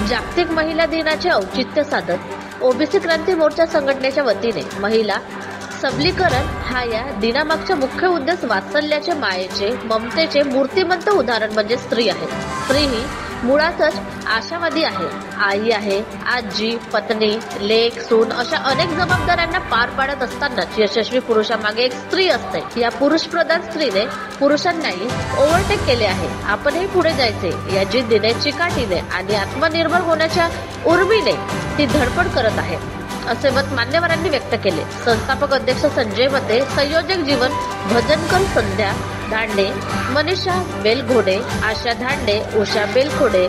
जागतिक महिला दिनाचे औचित्य साधत ओबीसी क्रांती मोर्चा संघटनेच्या वतीने महिला सबलीकरण हा या दिनामागचा मुख्य उद्देश वात्सल्याचे, मायेचे, ममतेचे मूर्तिमंत उदाहरण म्हणजे स्त्री आहे. स्त्री ही मुळातच आशावादी आहे. आई आहे, आजी, पत्नी, लेक, सून अशा अनेक जबाबदाऱ्यांना पार पाडत असतानाच यशस्वी पुरुषामागे एक स्त्री असते. या पुरुषप्रधान स्त्रीने पुरुषांनाही ओव्हरटेक केले आहे. आपणही पुढे जायचे या जिद्दीने, चिकाटीने आणि आत्मनिर्भर होण्याच्या उर्मीने ती धडपड करत आहे, असे मत मान्यवरांनी व्यक्त केले. संस्थापक अध्यक्ष संजय मते, संयोजक जीवन भजनकर संध्या धांडे, मनीषा बेलघोडे, आशा धांडे, उषा बेलखोडे,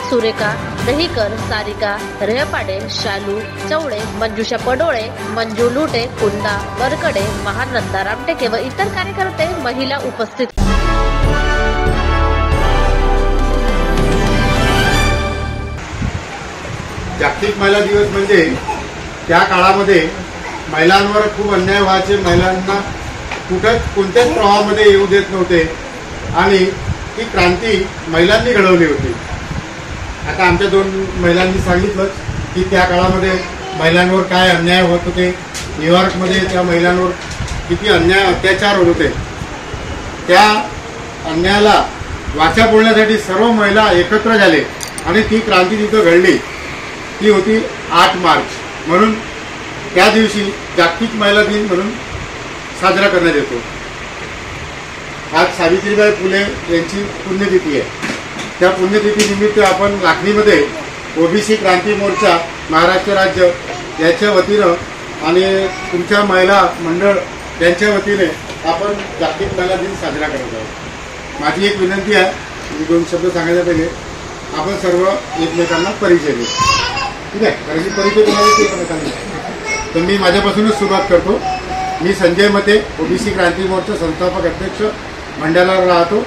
सुरेखा दहीकर, सारिका रेहपाडे, शालू चौडे, मंजुषा पडोळे, मंजू लुटे, कुंदा वरकडे, महानंदा रामटेके व इतर कार्यकर्ते महिला उपस्थित. जागतिक महिला दिवस म्हणजे त्या काळामध्ये महिलांवर खूप अन्याय व्हायचे, महिलांना कोणत्याच प्रवाहामध्ये येऊ देत नव्हते आणि ती क्रांती महिलांनी घडवली होती. आता आमच्या दोन महिलांनी सांगितलं की त्या काळामध्ये महिलांवर काय अन्याय होत होते, न्यूयॉर्कमध्ये त्या महिलांवर किती अन्याय अत्याचार होत होते. त्या अन्यायाला वाचा बोलण्यासाठी सर्व महिला एकत्र झाले आणि ती क्रांती तिथं घडली. ती होती 8 मार्च. म्हणून त्या दिवशी जागतिक महिला दिन म्हणून साजरा करण्यात येतो. आज सावित्रीबाई फुले यांची पुण्यतिथी आहे. त्या पुण्यतिथीनिमित्त आपण लाखनीमध्ये ओबीसी क्रांती मोर्चा महाराष्ट्र राज्य याच्या वतीनं आणि तुमच्या महिला मंडळ यांच्या वतीने आपण जागतिक महिला दिन साजरा करत आहोत. माझी एक विनंती आहे, मी 2 शब्द सांगायला पहिले आपण सर्व एकमेकांना परिचय देऊ. ठीक आहे, कारण परिचय तुम्हाला ते पण. तर मी माझ्यापासूनच सुरुवात करतो. मी संजय मते, ओबीसी क्रांती मोर्चा संस्थापक अध्यक्ष, मंडळाला राहतो.